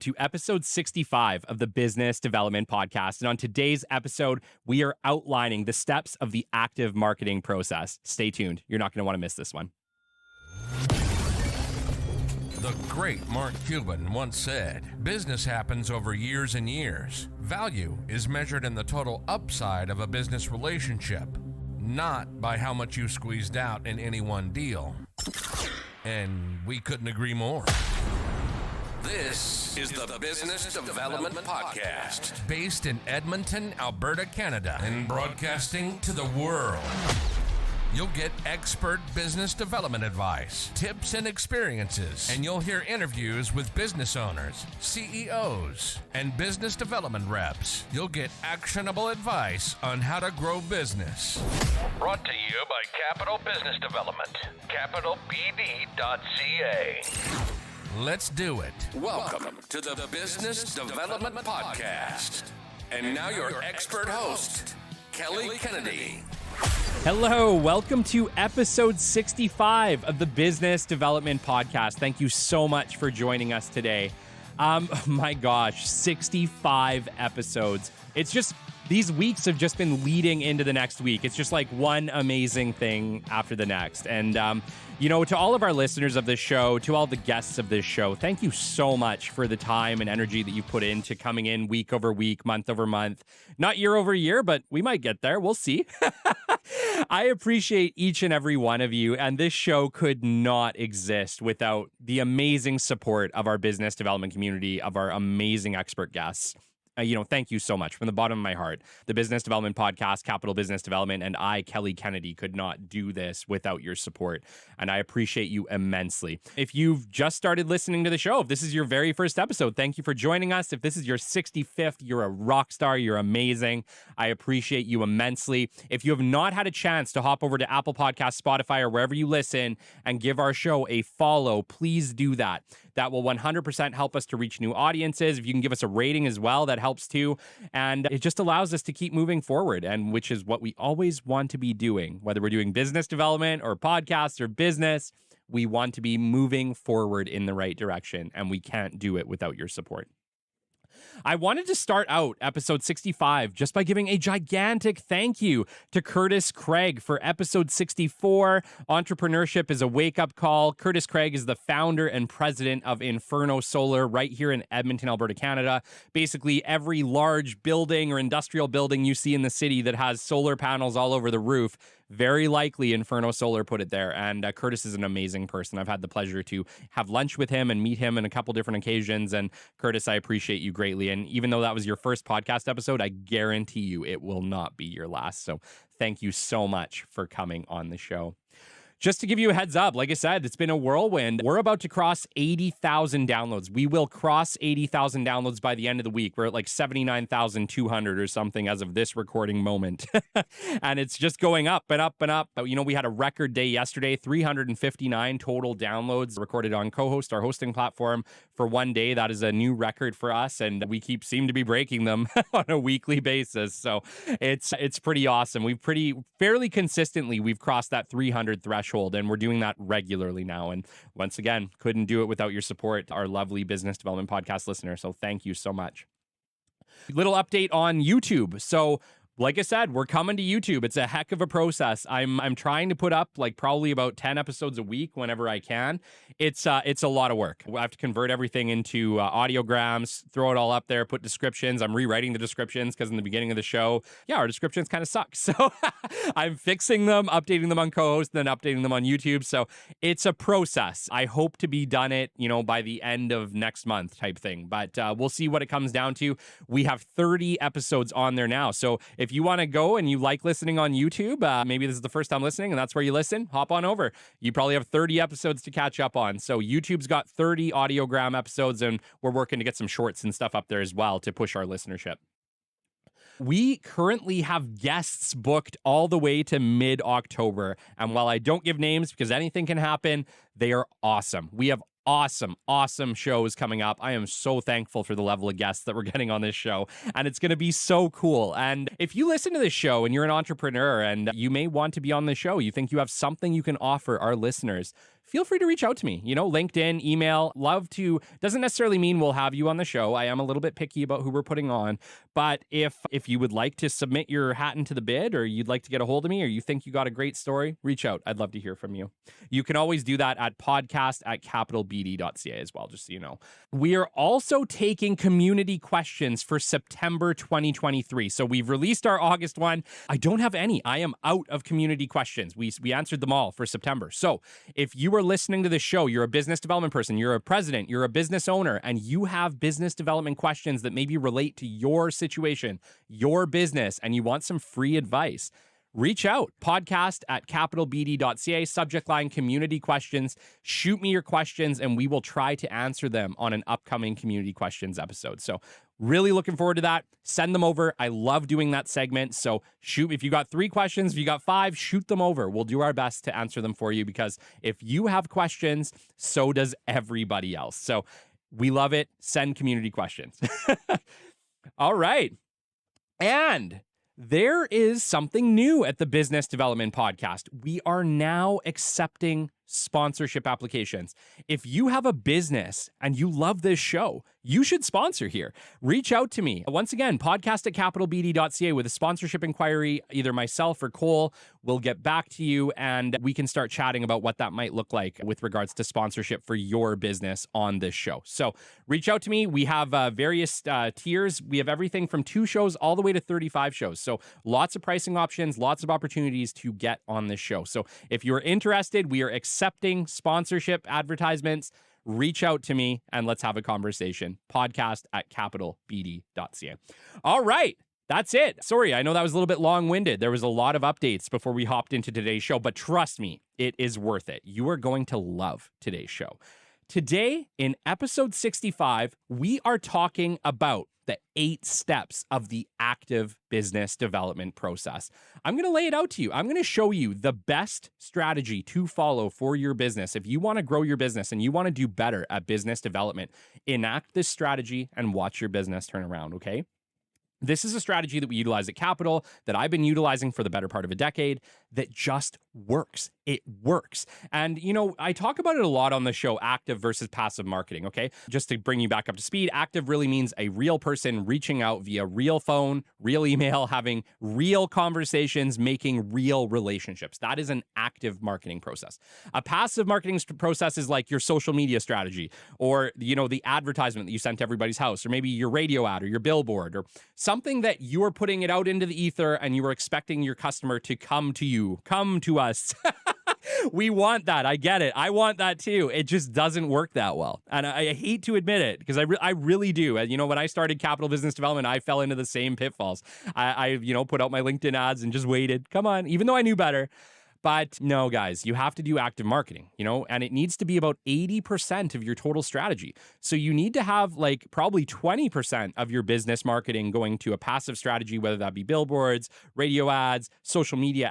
to episode 65 of the Business Development Podcast. And on today's episode, we are outlining the steps of the active marketing process. Stay tuned. You're not going to want to miss this one. The great Mark Cuban once said, "Business happens over years and years. Value is measured in the total upside of a business relationship, not by how much you squeezed out in any one deal." And we couldn't agree more. This is the Business Development Podcast, based in Edmonton, Alberta, Canada, and broadcasting to the world. You'll get expert business development advice, tips and experiences, and you'll hear interviews with business owners, CEOs, and business development reps. You'll get actionable advice on how to grow business. Brought to you by Capital Business Development, capitalbd.ca. Let's do it. Welcome to the Business Development Podcast. And now your expert host, Kelly Kennedy. Hello, welcome to episode 65 of the Business Development Podcast. Thank you so much for joining us today. My gosh, 65 episodes. It's just, these weeks have just been leading into the next week. It's just like one amazing thing after the next. And, to all of our listeners of this show, to all the guests of this show, thank you so much for the time and energy that you put into coming in week over week, month over month, not year over year, but we might get there. We'll see. I appreciate each and every one of you, and this show could not exist without the amazing support of our business development community, of our amazing expert guests. Thank you so much from the bottom of my heart. The Business Development Podcast, Capital Business Development, and I, Kelly Kennedy, could not do this without your support, and I appreciate you immensely. If you've just started listening to the show, if this is your very first episode, thank you for joining us. If this is your 65th, you're a rock star. You're amazing. I appreciate you immensely. If you have not had a chance to hop over to Apple Podcasts, Spotify, or wherever you listen and give our show a follow, please do that. That will 100% help us to reach new audiences. If you can give us a rating as well, that helps too. And it just allows us to keep moving forward, and which is what we always want to be doing. Whether we're doing business development or podcasts or business, we want to be moving forward in the right direction, and we can't do it without your support. I wanted to start out episode 65 just by giving a gigantic thank you to Curtis Craig for episode 64. Entrepreneurship is a wake-up call. Curtis Craig is the founder and president of Inferno Solar right here in Edmonton, Alberta, Canada. Basically, every large building or industrial building you see in the city that has solar panels all over the roof, very likely Inferno Solar put it there. And Curtis is an amazing person. I've had the pleasure to have lunch with him and meet him on a couple different occasions. And Curtis, I appreciate you greatly. And even though that was your first podcast episode, I guarantee you it will not be your last. So thank you so much for coming on the show. Just to give you a heads up, like I said, it's been a whirlwind. We're about to cross 80,000 downloads. We will cross 80,000 downloads by the end of the week. We're at like 79,200 or something as of this recording moment. And it's just going up and up and up. We had a record day yesterday, 359 total downloads recorded on Co-Host, our hosting platform, for one day. That is a new record for us, and we seem to be breaking them on a weekly basis. So it's pretty awesome. Fairly consistently, we've crossed that 300 threshold. And we're doing that regularly now. And once again, couldn't do it without your support, our lovely Business Development Podcast listener. So thank you so much. Little update on YouTube. So like I said, we're coming to YouTube. It's a heck of a process. I'm trying to put up like probably about 10 episodes a week whenever I can. It's a lot of work. I have to convert everything into audiograms, throw it all up there, put descriptions. I'm rewriting the descriptions because in the beginning of the show, our descriptions kind of suck. So I'm fixing them, updating them on Co-Host, then updating them on YouTube. So it's a process. I hope to be done it, by the end of next month type thing. But we'll see what it comes down to. We have 30 episodes on there now. So if you want to go and you like listening on YouTube, maybe this is the first time listening and that's where you listen, hop on over. You probably have 30 episodes to catch up on. So YouTube's got 30 audiogram episodes, and we're working to get some shorts and stuff up there as well to push our listenership. We currently have guests booked all the way to mid-October. And while I don't give names because anything can happen, they are awesome. We have awesome shows coming up. I am so thankful for the level of guests that we're getting on this show, and it's going to be so cool. And if you listen to this show and you're an entrepreneur and you may want to be on the show, you think you have something you can offer our listeners, feel free to reach out to me. LinkedIn, email, doesn't necessarily mean we'll have you on the show. I am a little bit picky about who we're putting on, but if you would like to submit your hat into the bid, or you'd like to get a hold of me, or you think you got a great story, reach out. I'd love to hear from you. You can always do that at podcast@capitalbd.ca as well, just so you know. We are also taking community questions for September 2023. So we've released our August one. I don't have any. I am out of community questions. We answered them all for September. So if you are listening to this show, you're a business development person, you're a president, you're a business owner, and you have business development questions that maybe relate to your situation, your business, and you want some free advice, reach out. Podcast@capitalbd.ca, subject line community questions. Shoot me your questions and we will try to answer them on an upcoming community questions episode. So really looking forward to that. Send them over. I love doing that segment. So shoot, if you got 3 questions, if you got 5, shoot them over. We'll do our best to answer them for you, because if you have questions, so does everybody else. So we love it. Send community questions. All right. And there is something new at the Business Development Podcast. We are now accepting sponsorship applications. If you have a business and you love this show, you should sponsor here. Reach out to me. Once again, podcast@capitalbd.ca with a sponsorship inquiry. Either myself or Cole will get back to you and we can start chatting about what that might look like with regards to sponsorship for your business on this show. So reach out to me. We have various tiers. We have everything from 2 shows all the way to 35 shows. So lots of pricing options, lots of opportunities to get on this show. So if you're interested, we are accepting sponsorship advertisements. Reach out to me and let's have a conversation. Podcast@capitalbd.ca. All right. That's it. Sorry, I know that was a little bit long-winded. There was a lot of updates before we hopped into today's show, but trust me, it is worth it. You are going to love today's show. Today, in episode 65, we are talking about the 8 steps of the active business development process. I'm going to lay it out to you. I'm going to show you the best strategy to follow for your business. If you want to grow your business and you want to do better at business development, enact this strategy and watch your business turn around, okay? This is a strategy that we utilize at Capital, that I've been utilizing for the better part of a decade, that just works. It works. And, I talk about it a lot on the show, active versus passive marketing, okay? Just to bring you back up to speed, active really means a real person reaching out via real phone, real email, having real conversations, making real relationships. That is an active marketing process. A passive marketing process is like your social media strategy, or, the advertisement that you sent to everybody's house, or maybe your radio ad or your billboard, or something that you are putting it out into the ether and you are expecting your customer to come to you, come to us. We want that. I get it. I want that too. It just doesn't work that well. And I hate to admit it, because I really do. When I started Capital Business Development, I fell into the same pitfalls. I put out my LinkedIn ads and just waited. Come on, even though I knew better. But no, guys, you have to do active marketing, and it needs to be about 80% of your total strategy. So you need to have probably 20% of your business marketing going to a passive strategy, whether that be billboards, radio ads, social media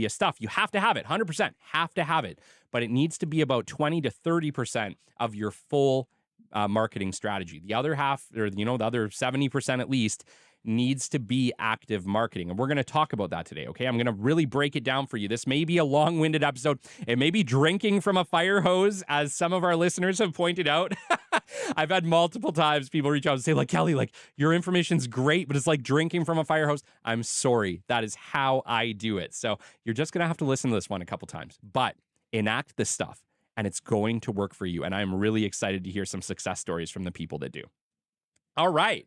stuff. You have to have it, 100%, have to have it. But it needs to be about 20 to 30% of your full marketing strategy. The other half, or the other 70% at least, needs to be active marketing. And we're going to talk about that today, okay? I'm going to really break it down for you. This may be a long-winded episode. It may be drinking from a fire hose, as some of our listeners have pointed out. I've had multiple times people reach out and say, Kelly, your information's great, but it's like drinking from a fire hose. I'm sorry. That is how I do it. So you're just going to have to listen to this one a couple times. But enact this stuff, and it's going to work for you. And I'm really excited to hear some success stories from the people that do. All right.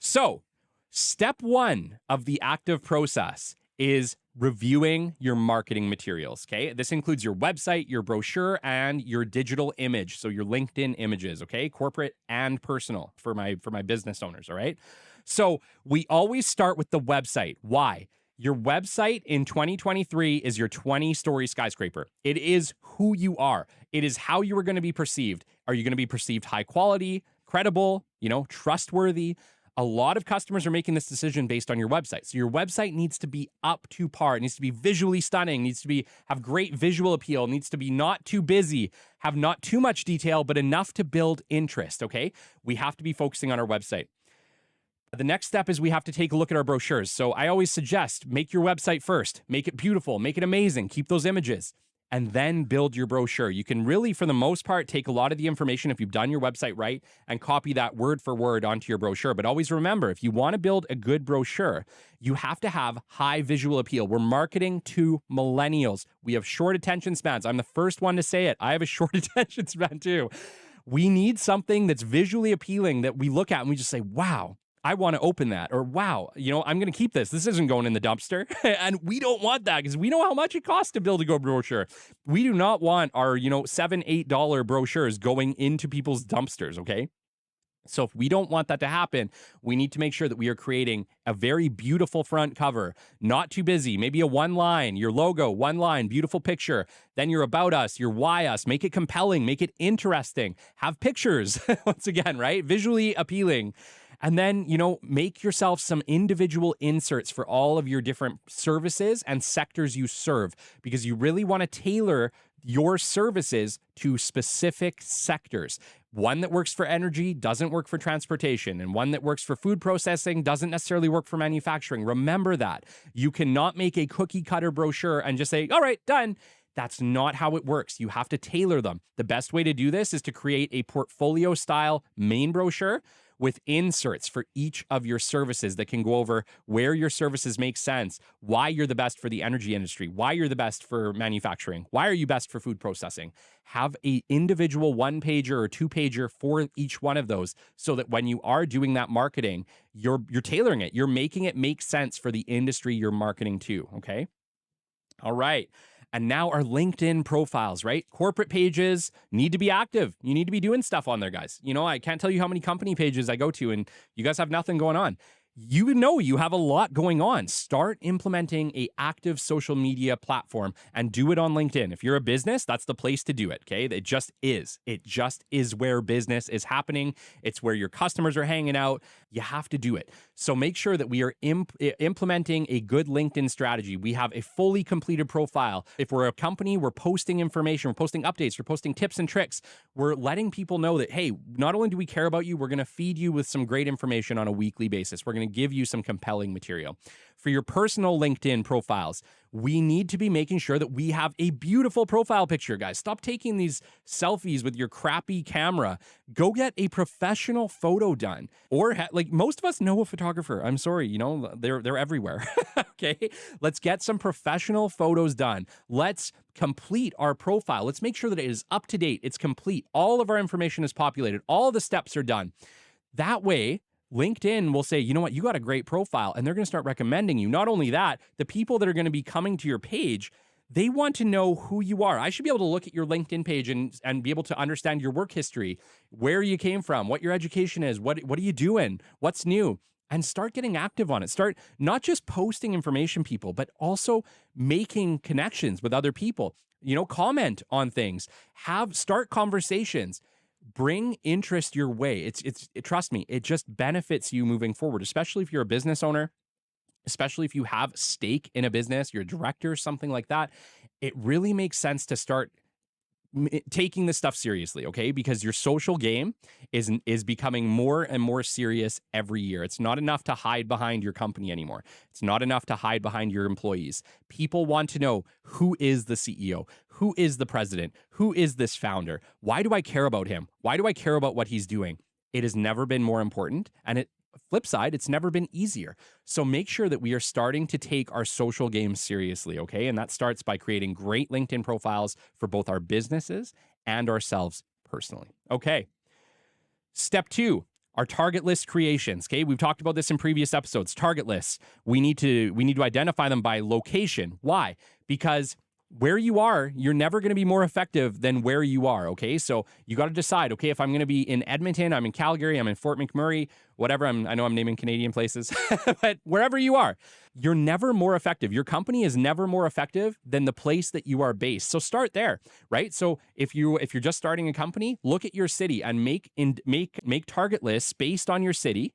So step 1 of the active process is reviewing your marketing materials, okay? This includes your website, your brochure, and your digital image. So your LinkedIn images, okay? Corporate and personal for my business owners, all right? So we always start with the website. Why? Your website in 2023 is your 20-story skyscraper. It is who you are. It is how you are going to be perceived. Are you going to be perceived high quality, credible, trustworthy? A lot of customers are making this decision based on your website. So your website needs to be up to par. It needs to be visually stunning, needs to have great visual appeal, needs to be not too busy, have not too much detail, but enough to build interest, okay? We have to be focusing on our website. The next step is we have to take a look at our brochures. So I always suggest make your website first. Make it beautiful. Make it amazing. Keep those images. and then build your brochure. You can really, for the most part, take a lot of the information if you've done your website right and copy that word for word onto your brochure. But always remember, if you want to build a good brochure, you have to have high visual appeal. We're marketing to millennials. We have short attention spans. I'm the first one to say it. I have a short attention span too. We need something that's visually appealing that we look at and we just say, wow, I want to open that, or wow, I'm going to keep this. This isn't going in the dumpster. And we don't want that because we know how much it costs to build a good brochure. We do not want our, $7, $8 brochures going into people's dumpsters, okay? So if we don't want that to happen, we need to make sure that we are creating a very beautiful front cover, not too busy, maybe a one line, your logo, one line, beautiful picture. Then your about us, your why us, make it compelling, make it interesting, have pictures, once again, right? Visually appealing. And then, make yourself some individual inserts for all of your different services and sectors you serve, because you really want to tailor your services to specific sectors. One that works for energy doesn't work for transportation, and one that works for food processing doesn't necessarily work for manufacturing. Remember that. You cannot make a cookie cutter brochure and just say, all right, done. That's not how it works. You have to tailor them. The best way to do this is to create a portfolio style main brochure with inserts for each of your services that can go over where your services make sense, why you're the best for the energy industry, why you're the best for manufacturing, why are you best for food processing. Have a individual one-pager or two-pager for each one of those, so that when you are doing that marketing, you're tailoring it. You're making it make sense for the industry you're marketing to, okay? All right. And now our LinkedIn profiles, right? Corporate pages need to be active. You need to be doing stuff on there, guys. I can't tell you how many company pages I go to and you guys have nothing going on. You have a lot going on. Start implementing a active social media platform and do it on LinkedIn. If you're a business, that's the place to do it, okay? It just is. It just is where business is happening. It's where your customers are hanging out. You have to do it. So make sure that we are implementing a good LinkedIn strategy. We have a fully completed profile. If we're a company, we're posting information, we're posting updates, we're posting tips and tricks. We're letting people know that, hey, not only do we care about you, we're going to feed you with some great information on a weekly basis. We're going to give you some compelling material. For your personal LinkedIn profiles, we need to be making sure that we have a beautiful profile picture, guys. Stop taking these selfies with your crappy camera. Go get a professional photo done. Or most of us know a photographer. I'm sorry, they're everywhere. Okay? Let's get some professional photos done. Let's complete our profile. Let's make sure that it is up to date. It's complete. All of our information is populated. All the steps are done. That way, LinkedIn will say, you know what, you got a great profile, and they're going to start recommending you. Not only that, the people that are going to be coming to your page, they want to know who you are. I should be able to look at your LinkedIn page and be able to understand your work history, where you came from, what your education is, what are you doing, what's new, and start getting active on it. Start not just posting information, people, but also making connections with other people. Comment on things, start conversations. Bring interest your way. Trust me, it just benefits you moving forward, especially if you're a business owner, especially if you have stake in a business, you're a director, something like that. It really makes sense to start taking this stuff seriously, okay? Because your social game is becoming more and more serious every year. It's not enough to hide behind your company anymore. It's not enough to hide behind your employees. People want to know, who is the CEO? Who is the president? Who is this founder? Why do I care about him? Why do I care about what he's doing? It has never been more important, and flip side, it's never been easier. So make sure that we are starting to take our social game seriously, okay? And that starts by creating great LinkedIn profiles for both our businesses and ourselves personally. Okay. Step 2, our target list creations, okay? We've talked about this in previous episodes. Target lists. We need to identify them by location. Why? Because where you are, you're never going to be more effective than where you are, okay? So you got to decide, okay, if I'm going to be in Edmonton, I'm in Calgary, I'm in Fort McMurray, whatever, I know I'm naming Canadian places, but wherever you are, you're never more effective. Your company is never more effective than the place that you are based. So start there, right? So if you're just starting a company, look at your city and make target lists based on your city,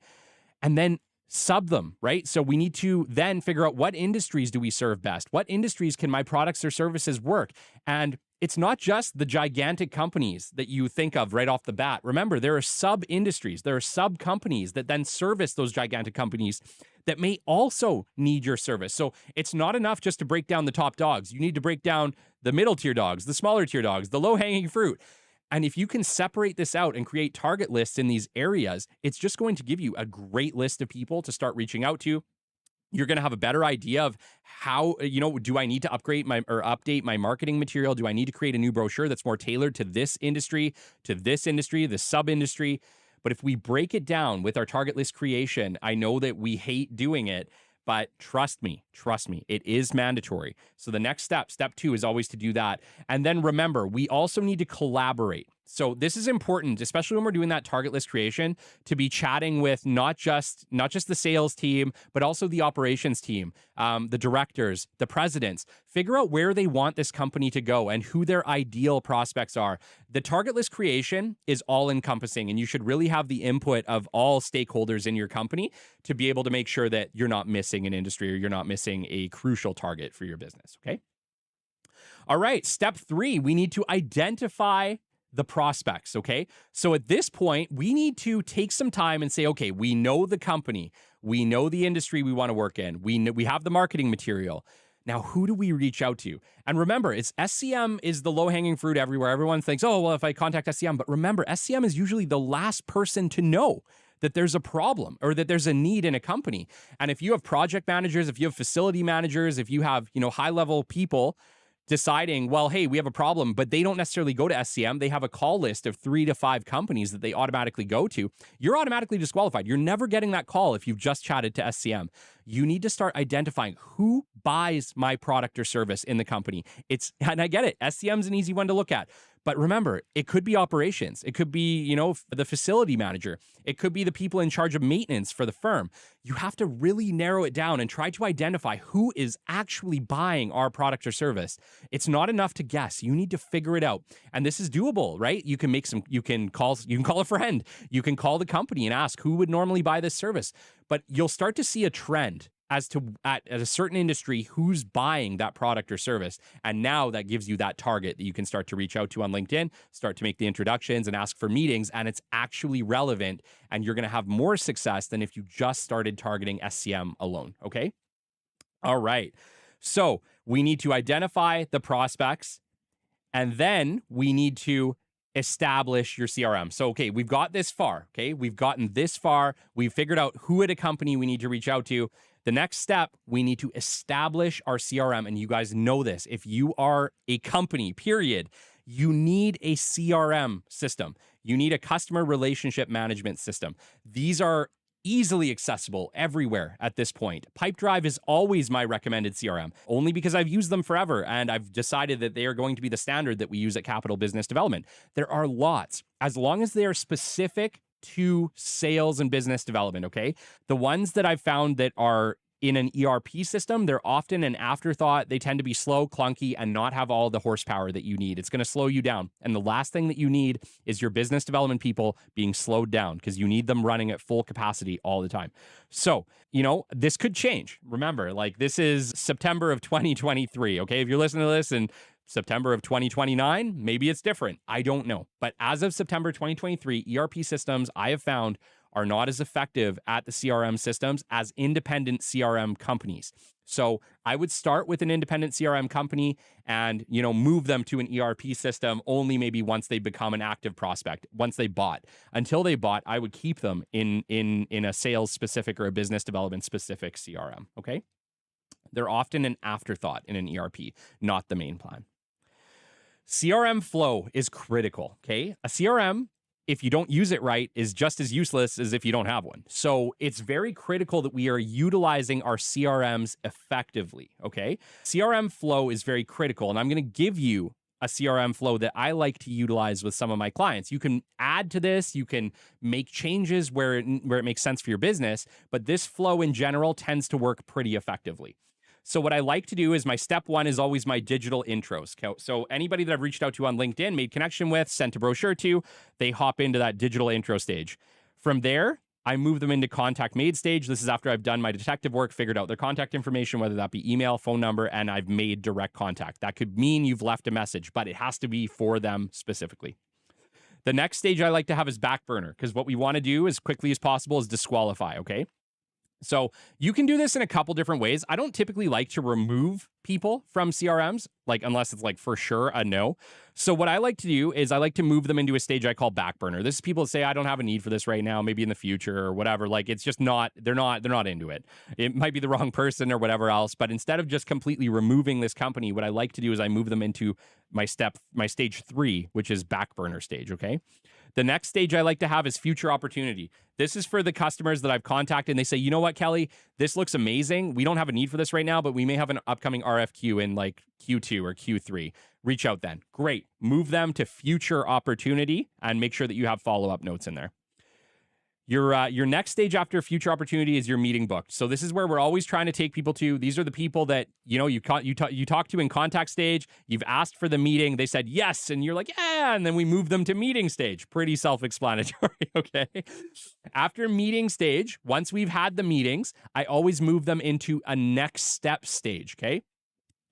and then sub them, right? So we need to then figure out, what industries do we serve best? What industries can my products or services work? And it's not just the gigantic companies that you think of right off the bat. Remember, there are sub-industries, there are sub-companies that then service those gigantic companies that may also need your service. So it's not enough just to break down the top dogs. You need to break down the middle tier dogs, the smaller tier dogs, the low hanging fruit. And if you can separate this out and create target lists in these areas, it's just going to give you a great list of people to start reaching out to. You're going to have a better idea of how, do I need to update my marketing material? Do I need to create a new brochure that's more tailored to this industry, the sub industry? But if we break it down with our target list creation, I know that we hate doing it, but trust me, it is mandatory. So the next step 2, is always to do that. And then remember, we also need to collaborate. So this is important, especially when we're doing that target list creation, to be chatting with not just the sales team, but also the operations team, the directors, the presidents. Figure out where they want this company to go and who their ideal prospects are. The target list creation is all encompassing, and you should really have the input of all stakeholders in your company to be able to make sure that you're not missing an industry or you're not missing a crucial target for your business. Okay. All right. Step 3, we need to identify the prospects. Okay. So at this point, we need to take some time and say, okay, we know the company, we know the industry we want to work in, we have the marketing material. Now, who do we reach out to? And remember, it's SCM is the low-hanging fruit everywhere. Everyone thinks, oh, well, if I contact SCM, but remember, SCM is usually the last person to know that there's a problem or that there's a need in a company. And if you have project managers, if you have facility managers, if you have, high-level people deciding, well, hey, we have a problem, but they don't necessarily go to SCM. They have a call list of 3 to 5 companies that they automatically go to. You're automatically disqualified. You're never getting that call if you've just chatted to SCM. You need to start identifying who buys my product or service in the company. And I get it. SCM's an easy one to look at. But remember, it could be operations. It could be, the facility manager. It could be the people in charge of maintenance for the firm. You have to really narrow it down and try to identify who is actually buying our product or service. It's not enough to guess. You need to figure it out. And this is doable, right? You can call a friend. You can call the company and ask who would normally buy this service. But you'll start to see a trend as to at a certain industry who's buying that product or service. And now that gives you that target that you can start to reach out to on LinkedIn, start to make the introductions and ask for meetings, and it's actually relevant, and you're going to have more success than if you just started targeting SCM alone, okay? All right. So we need to identify the prospects, and then we need to establish your CRM. So, okay, we've got this far, okay? We've gotten this far. We've figured out who at a company we need to reach out to. The next step, we need to establish our CRM. And you guys know this. If you are a company, period, you need a CRM system. You need a customer relationship management system. These are easily accessible everywhere at this point. Pipedrive is always my recommended CRM, only because I've used them forever and I've decided that they are going to be the standard that we use at Capital Business Development. There are lots, as long as they are specific to sales and business development, okay? The ones that I've found that are in an ERP system, they're often an afterthought. They tend to be slow, clunky, and not have all the horsepower that you need. It's going to slow you down. And the last thing that you need is your business development people being slowed down, because you need them running at full capacity all the time. So, this could change. Remember, this is September of 2023, okay? If you're listening to this in September of 2029, maybe it's different. I don't know. But as of September 2023, ERP systems I have found are not as effective at the CRM systems as independent CRM companies. So I would start with an independent CRM company and, move them to an ERP system only maybe once they become an active prospect, once they bought. Until they bought, I would keep them in a sales specific or a business development specific CRM, okay? They're often an afterthought in an ERP, not the main plan. CRM flow is critical, okay? A CRM, if you don't use it right, is just as useless as if you don't have one. So it's very critical that we are utilizing our CRMs effectively, okay? CRM flow is very critical, and I'm going to give you a CRM flow that I like to utilize with some of my clients. You can add to this, you can make changes where it makes sense for your business, but this flow in general tends to work pretty effectively. So what I like to do is my step 1 is always my digital intros. So anybody that I've reached out to on LinkedIn, made connection with, sent a brochure to, they hop into that digital intro stage. From there, I move them into contact made stage. This is after I've done my detective work, figured out their contact information, whether that be email, phone number, and I've made direct contact. That could mean you've left a message, but it has to be for them specifically. The next stage I like to have is back burner, because what we want to do as quickly as possible is disqualify, okay? So you can do this in a couple different ways. I don't typically like to remove people from CRMs, like unless it's like for sure a no. So what I like to do is I like to move them into a stage I call back burner. This is people that say I don't have a need for this right now, maybe in the future or whatever. Like it's just not they're not into it. It might be the wrong person or whatever else, but instead of just completely removing this company, what I like to do is I move them into my stage 3, which is back burner stage, okay? The next stage I like to have is future opportunity. This is for the customers that I've contacted and they say, you know what, Kelly, this looks amazing. We don't have a need for this right now, but we may have an upcoming RFQ in like Q2 or Q3. Reach out then. Great. Move them to future opportunity and make sure that you have follow-up notes in there. Your next stage after future opportunity is your meeting booked. So this is where we're always trying to take people to. These are the people that you talk to in contact stage. You've asked for the meeting. They said yes, and you're like yeah, and then we move them to meeting stage. Pretty self-explanatory. Okay. After meeting stage, once we've had the meetings, I always move them into a next step stage. Okay.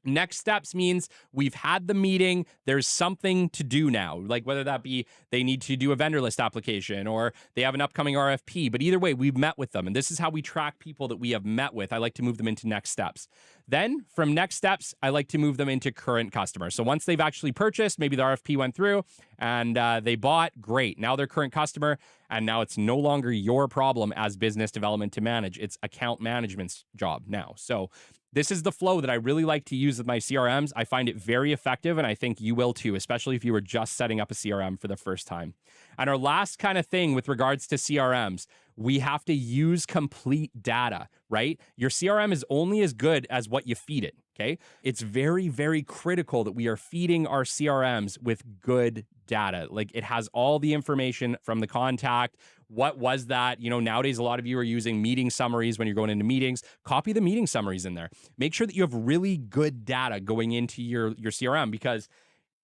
Next steps means we've had the meeting. There's something to do now, like whether that be they need to do a vendor list application or they have an upcoming RFP. But either way, we've met with them. And this is how we track people that we have met with. I like to move them into next steps. Then from next steps, I like to move them into current customers. So once they've actually purchased, maybe the RFP went through and they bought, great. Now they're current customer. And now it's no longer your problem as business development to manage. It's account management's job now. So this is the flow that I really like to use with my CRMs. I find it very effective, and I think you will too, especially if you were just setting up a CRM for the first time. And our last kind of thing with regards to CRMs, we have to use complete data, right? Your CRM is only as good as what you feed it, okay? It's very, very critical that we are feeding our CRMs with good data. Like it has all the information from the contact. What was that? Nowadays, a lot of you are using meeting summaries when you're going into meetings. Copy the meeting summaries in there. Make sure that you have really good data going into your CRM because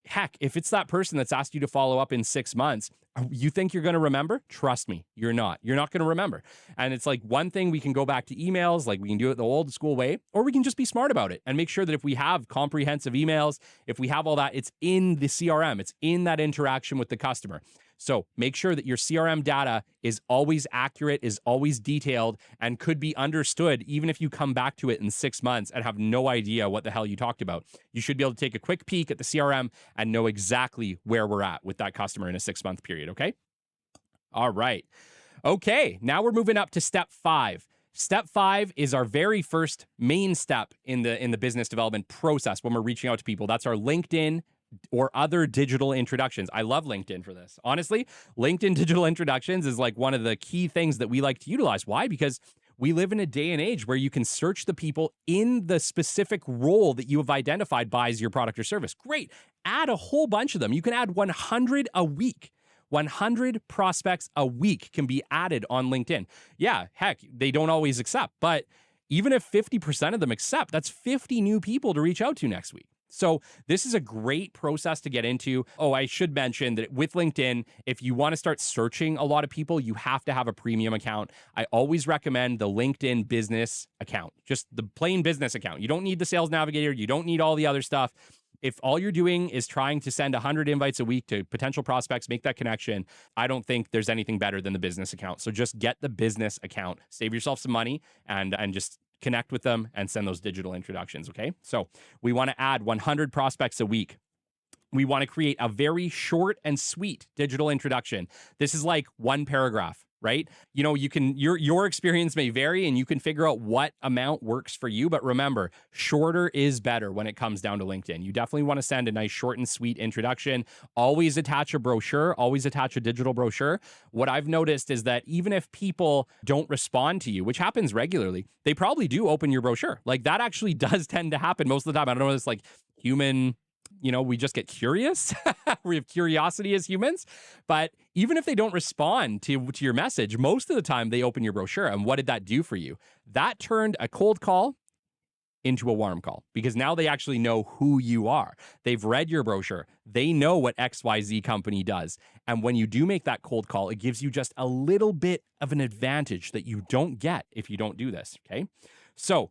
heck, if it's that person that's asked you to follow up in 6 months, you think you're going to remember? Trust me, you're not. You're not going to remember. And it's like one thing, we can go back to emails, like we can do it the old school way, or we can just be smart about it and make sure that if we have comprehensive emails, if we have all that, it's in the CRM, it's in that interaction with the customer. So make sure that your CRM data is always accurate, is always detailed, and could be understood even if you come back to it in 6 months and have no idea what the hell you talked about. You should be able to take a quick peek at the CRM and know exactly where we're at with that customer in a 6-month period, okay? All right. Okay, now we're moving up to step 5. Step 5 is our very first main step in the business development process when we're reaching out to people. That's our LinkedIn or other digital introductions. I love LinkedIn for this. Honestly, LinkedIn digital introductions is like one of the key things that we like to utilize. Why? Because we live in a day and age where you can search the people in the specific role that you have identified buys your product or service. Great. Add a whole bunch of them. You can add 100 a week. 100 prospects a week can be added on LinkedIn. Yeah, heck, they don't always accept, but even if 50% of them accept, that's 50 new people to reach out to next week. So this is a great process to get into. Oh, I should mention that with LinkedIn, if you want to start searching a lot of people, you have to have a premium account. I always recommend the LinkedIn business account, just the plain business account. You don't need the sales navigator. You don't need all the other stuff. If all you're doing is trying to send 100 invites a week to potential prospects, make that connection, I don't think there's anything better than the business account. So just get the business account, save yourself some money, and just connect with them and send those digital introductions, okay? So we want to add 100 prospects a week. We want to create a very short and sweet digital introduction. This is like one paragraph, right? You can your experience may vary and you can figure out what amount works for you, but remember, shorter is better when it comes down to LinkedIn. You definitely want to send a nice short and sweet introduction. Always attach a brochure, always attach a digital brochure. What I've noticed is that even if people don't respond to you, which happens regularly, they probably do open your brochure. Like that actually does tend to happen most of the time. I don't know, it's like human, we just get curious. We have curiosity as humans. But even if they don't respond to your message, most of the time they open your brochure. And what did that do for you? That turned a cold call into a warm call because now they actually know who you are. They've read your brochure. They know what XYZ company does. And when you do make that cold call, it gives you just a little bit of an advantage that you don't get if you don't do this, okay? So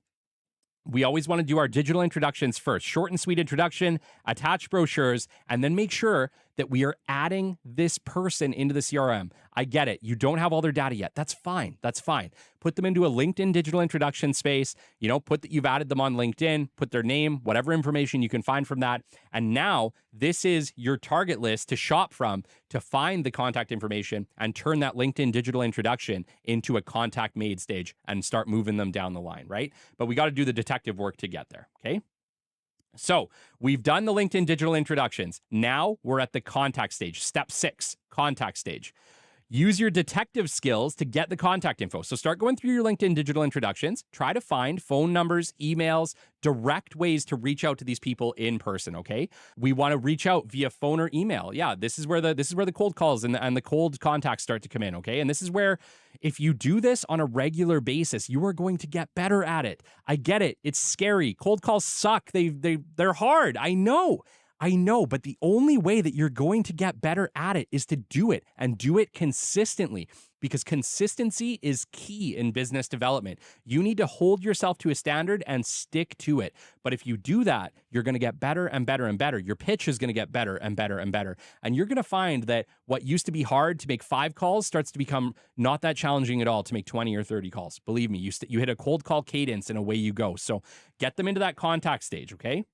we always want to do our digital introductions first. Short and sweet introduction, attach brochures, and then make sure that we are adding this person into the CRM. I get it. You don't have all their data yet. That's fine. That's fine. Put them into a LinkedIn digital introduction space. Put that you've added them on LinkedIn, put their name, whatever information you can find from that. And now this is your target list to shop from to find the contact information and turn that LinkedIn digital introduction into a contact made stage and start moving them down the line, right? But we got to do the detective work to get there, okay? So we've done the LinkedIn digital introductions. Now we're at the contact stage. Step 6, contact stage. Use your detective skills to get the contact info. So start going through your LinkedIn digital introductions. Try to find phone numbers, emails, direct ways to reach out to these people in person, okay? We want to reach out via phone or email. Yeah, this is where the cold calls and the cold contacts start to come in, okay? And this is where if you do this on a regular basis, you are going to get better at it. I get it. It's scary. Cold calls suck. They're hard. I know, but the only way that you're going to get better at it is to do it and do it consistently, because consistency is key in business development. You need to hold yourself to a standard and stick to it. But if you do that, you're going to get better and better and better. Your pitch is going to get better and better and better. And you're going to find that what used to be hard to make 5 calls starts to become not that challenging at all to make 20 or 30 calls. Believe me, you hit a cold call cadence and away you go. So get them into that contact stage, okay?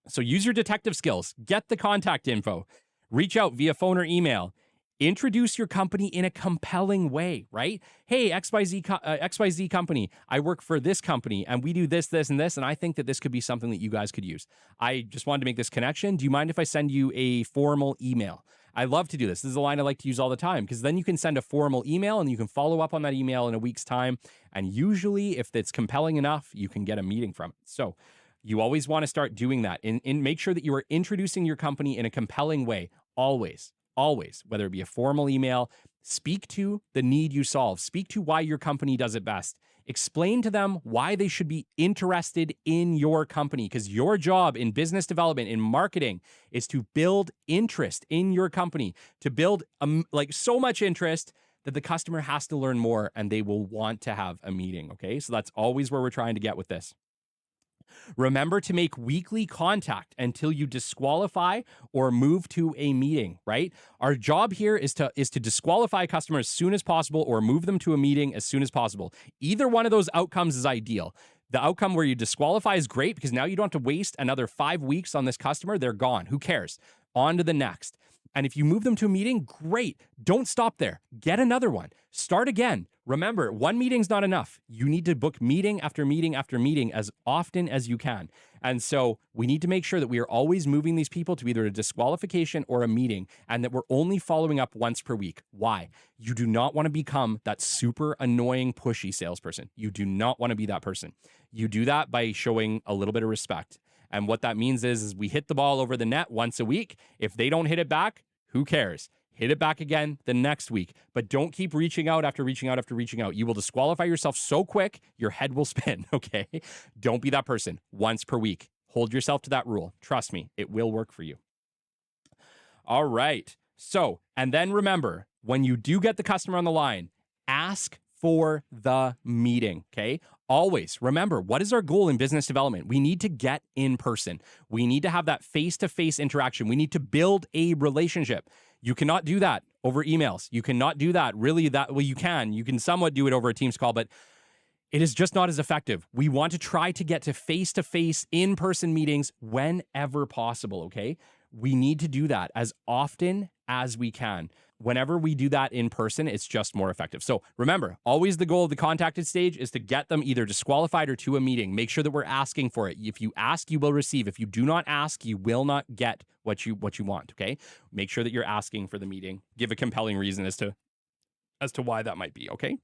So use your detective skills, get the contact info, reach out via phone or email, introduce your company in a compelling way, right? Hey, XYZ company, I work for this company and we do this, this, and this, and I think that this could be something that you guys could use. I just wanted to make this connection. Do you mind if I send you a formal email? I love to do this. This is a line I like to use all the time, because then you can send a formal email and you can follow up on that email in a week's time. And usually if it's compelling enough, you can get a meeting from it. So you always want to start doing that and make sure that you are introducing your company in a compelling way. Always, whether it be a formal email, speak to the need you solve, speak to why your company does it best. Explain to them why they should be interested in your company, because your job in business development, in marketing, is to build interest in your company, to build so much interest that the customer has to learn more and they will want to have a meeting, okay? So that's always where we're trying to get with this. Remember to make weekly contact until you disqualify or move to a meeting, right? Our job here is to disqualify customers as soon as possible or move them to a meeting as soon as possible. Either one of those outcomes is ideal. The outcome where you disqualify is great, because now you don't have to waste another 5 weeks on this customer. They're gone. Who cares? On to the next. And if you move them to a meeting, great. Don't stop there. Get another one. Start again. Remember, one meeting's not enough. You need to book meeting after meeting after meeting as often as you can. And so we need to make sure that we are always moving these people to either a disqualification or a meeting, and that we're only following up once per week. Why? You do not want to become that super annoying, pushy salesperson. You do not want to be that person. You do that by showing a little bit of respect. And what that means is we hit the ball over the net once a week. If they don't hit it back, who cares? Hit it back again the next week. But don't keep reaching out after reaching out after reaching out. You will disqualify yourself so quick, your head will spin, okay? Don't be that person. Once per week. Hold yourself to that rule. Trust me, it will work for you. All right. So, and then remember, when you do get the customer on the line, ask for the meeting, okay? Always remember, what is our goal in business development? We need to get in person. We need to have that face-to-face interaction. We need to build a relationship. You cannot do that over emails. You cannot do that really that well. You can somewhat do it over a Teams call, but it is just not as effective. We want to try to get to face-to-face in-person meetings whenever possible, okay? We need to do that as often as we can. Whenever we do that in person, it's just more effective. So remember, always the goal of the contacted stage is to get them either disqualified or to a meeting. Make sure that we're asking for it. If you ask, you will receive. If you do not ask, you will not get what you want, okay? Make sure that you're asking for the meeting. Give a compelling reason as to why that might be, okay?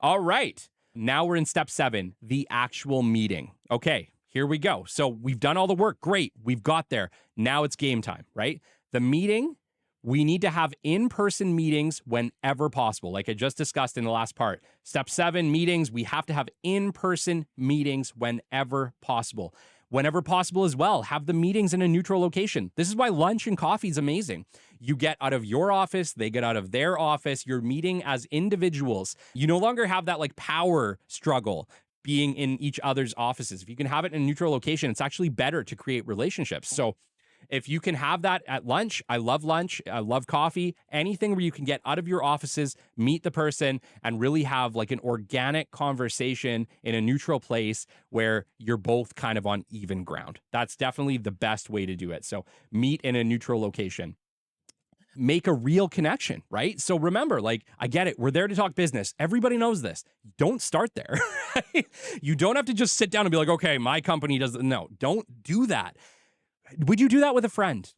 All right. Now we're in step 7, the actual meeting. Okay, here we go. So we've done all the work. Great. We've got there. Now it's game time, right? The meeting, we need to have in-person meetings whenever possible, like I just discussed in the last part. Step 7, meetings, we have to have in-person meetings whenever possible. Whenever possible as well, have the meetings in a neutral location. This is why lunch and coffee is amazing. You get out of your office, they get out of their office, you're meeting as individuals. You no longer have that like power struggle being in each other's offices. If you can have it in a neutral location, it's actually better to create relationships. So If you can have that at lunch, I love lunch, I love coffee, anything where you can get out of your offices, meet the person, and really have like an organic conversation in a neutral place where you're both kind of on even ground. That's definitely the best way to do it. So meet in a neutral location. Make a real connection, right? So remember, like, I get it. We're there to talk business. Everybody knows this. Don't start there. Right? You don't have to just sit down and be like, okay, my company does. No, don't do that. Would you do that with a friend?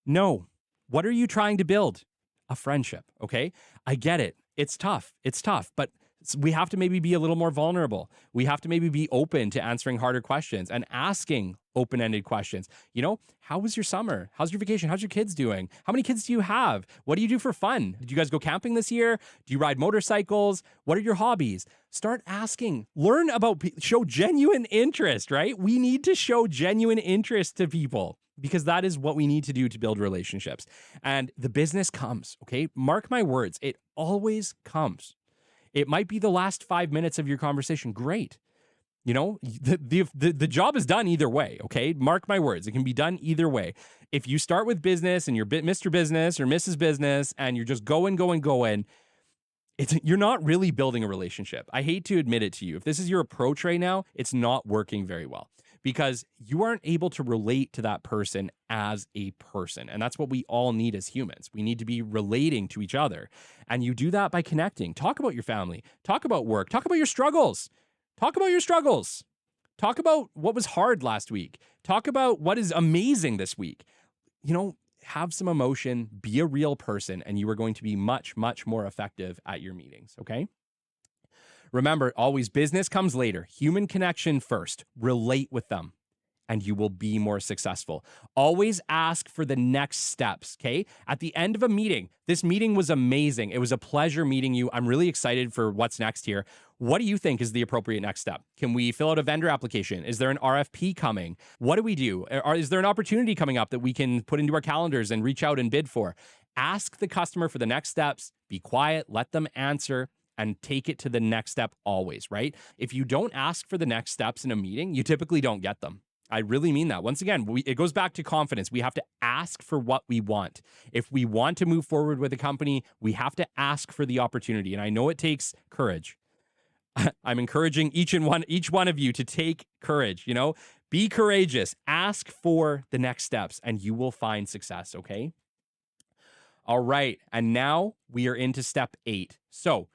No. What are you trying to build? A friendship. Okay. I get it. It's tough. But we have to maybe be a little more vulnerable. We have to maybe be open to answering harder questions and asking open-ended questions. How was your summer? How's your vacation? How's your kids doing? How many kids do you have? What do you do for fun? Did you guys go camping this year? Do you ride motorcycles? What are your hobbies? Start asking. Learn about, show genuine interest, right? We need to show genuine interest to people because that is what we need to do to build relationships. And the business comes, okay? Mark my words, it always comes. It might be the last 5 minutes of your conversation. Great. The job is done either way, okay? Mark my words. It can be done either way. If you start with business and you're Mr. Business or Mrs. Business and you're just going, you're not really building a relationship. I hate to admit it to you. If this is your approach right now, it's not working very well because you aren't able to relate to that person as a person. And that's what we all need as humans. We need to be relating to each other. And you do that by connecting. Talk about your family. Talk about work. Talk about your struggles. Talk about your struggles. Talk about what was hard last week. Talk about what is amazing this week. Have some emotion, be a real person, and you are going to be much, much more effective at your meetings, okay? Remember, always business comes later. Human connection first. Relate with them, and you will be more successful. Always ask for the next steps, okay? At the end of a meeting, this meeting was amazing. It was a pleasure meeting you. I'm really excited for what's next here. What do you think is the appropriate next step? Can we fill out a vendor application? Is there an RFP coming? What do we do? Is there an opportunity coming up that we can put into our calendars and reach out and bid for? Ask the customer for the next steps. Be quiet, let them answer, and take it to the next step always, right? If you don't ask for the next steps in a meeting, you typically don't get them. I really mean that. Once again, it goes back to confidence. We have to ask for what we want. If we want to move forward with a company, we have to ask for the opportunity. And I know it takes courage. I'm encouraging each one of you to take courage, be courageous, ask for the next steps, and you will find success, okay? All right. And now we are into step 8. So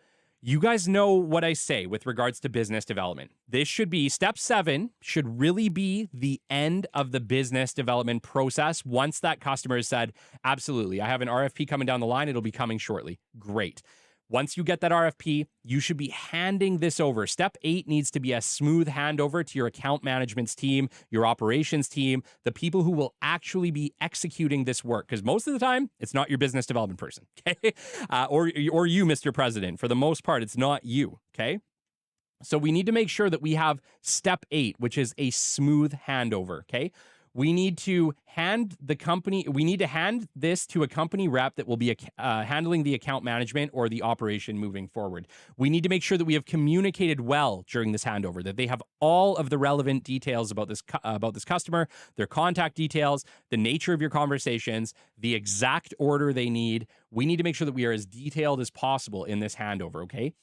you guys know what I say with regards to business development. This should be step 7 should really be the end of the business development process. Once that customer has said, absolutely, I have an RFP coming down the line. It'll be coming shortly. Great. Once you get that RFP, you should be handing this over. Step 8 needs to be a smooth handover to your account management's team, your operations team, the people who will actually be executing this work. Because most of the time, it's not your business development person, okay? Or you, Mr. President. For the most part, it's not you, okay? So we need to make sure that we have step 8, which is a smooth handover, okay? We need to hand this to a company rep that will be handling the account management or the operation moving forward. We need to make sure that we have communicated well during this handover, that they have all of the relevant details about this customer, their contact details, the nature of your conversations, the exact order they need. We need to make sure that we are as detailed as possible in this handover, okay?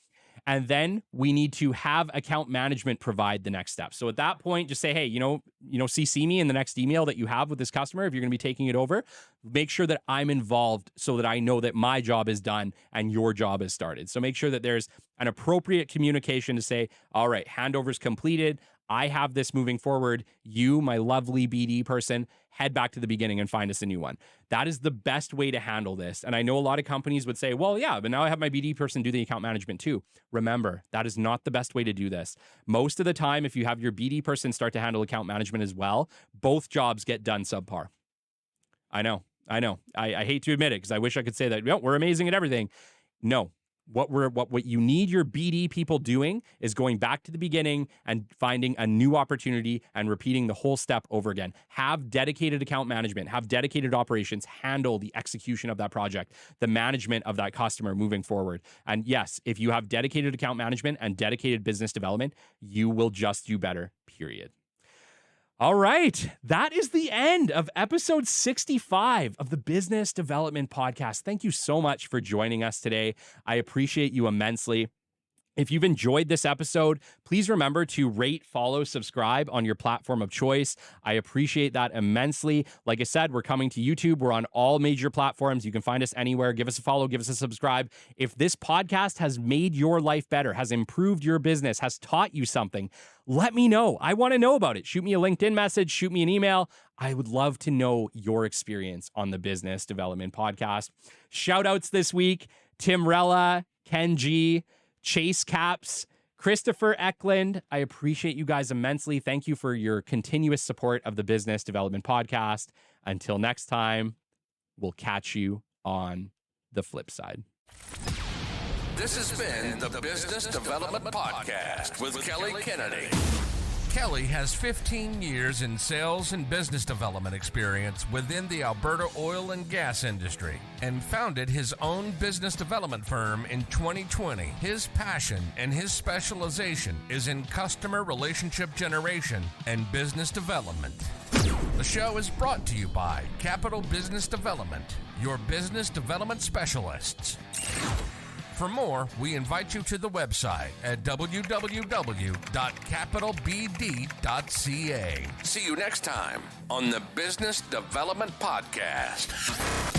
And then we need to have account management provide the next step. So at that point, just say, hey, CC me in the next email that you have with this customer. If you're going to be taking it over, make sure that I'm involved so that I know that my job is done and your job is started. So make sure that there's an appropriate communication to say, all right, handover's completed. I have this moving forward. You, my lovely BD person, head back to the beginning and find us a new one. That is the best way to handle this. And I know a lot of companies would say, well, yeah, but now I have my BD person do the account management too. Remember, that is not the best way to do this. Most of the time, if you have your BD person start to handle account management as well, both jobs get done subpar. I know. I hate to admit it because I wish I could say that, we're amazing at everything. No. What you need your BD people doing is going back to the beginning and finding a new opportunity and repeating the whole step over again. Have dedicated account management, have dedicated operations, handle the execution of that project, the management of that customer moving forward. And yes, if you have dedicated account management and dedicated business development, you will just do better, period. All right. That is the end of episode 65 of the Business Development Podcast. Thank you so much for joining us today. I appreciate you immensely. If you've enjoyed this episode, please remember to rate, follow, subscribe on your platform of choice. I appreciate that immensely. Like I said, we're coming to YouTube. We're on all major platforms. You can find us anywhere. Give us a follow, give us a subscribe. If this podcast has made your life better, has improved your business, has taught you something, let me know. I want to know about it. Shoot me a LinkedIn message, shoot me an email. I would love to know your experience on the Business Development Podcast. Shout outs this week, Tim Rella, Ken G, Chase Caps, Christopher Eklund. I appreciate you guys immensely. Thank you for your continuous support of the Business Development Podcast. Until next time, we'll catch you on the flip side. This has been the Business Development Podcast with Kelly Kennedy. Kelly has 15 years in sales and business development experience within the Alberta oil and gas industry and founded his own business development firm in 2020. His passion and his specialization is in customer relationship generation and business development. The show is brought to you by Capital Business Development, your business development specialists. For more, we invite you to the website at www.capitalbd.ca. See you next time on the Business Development Podcast.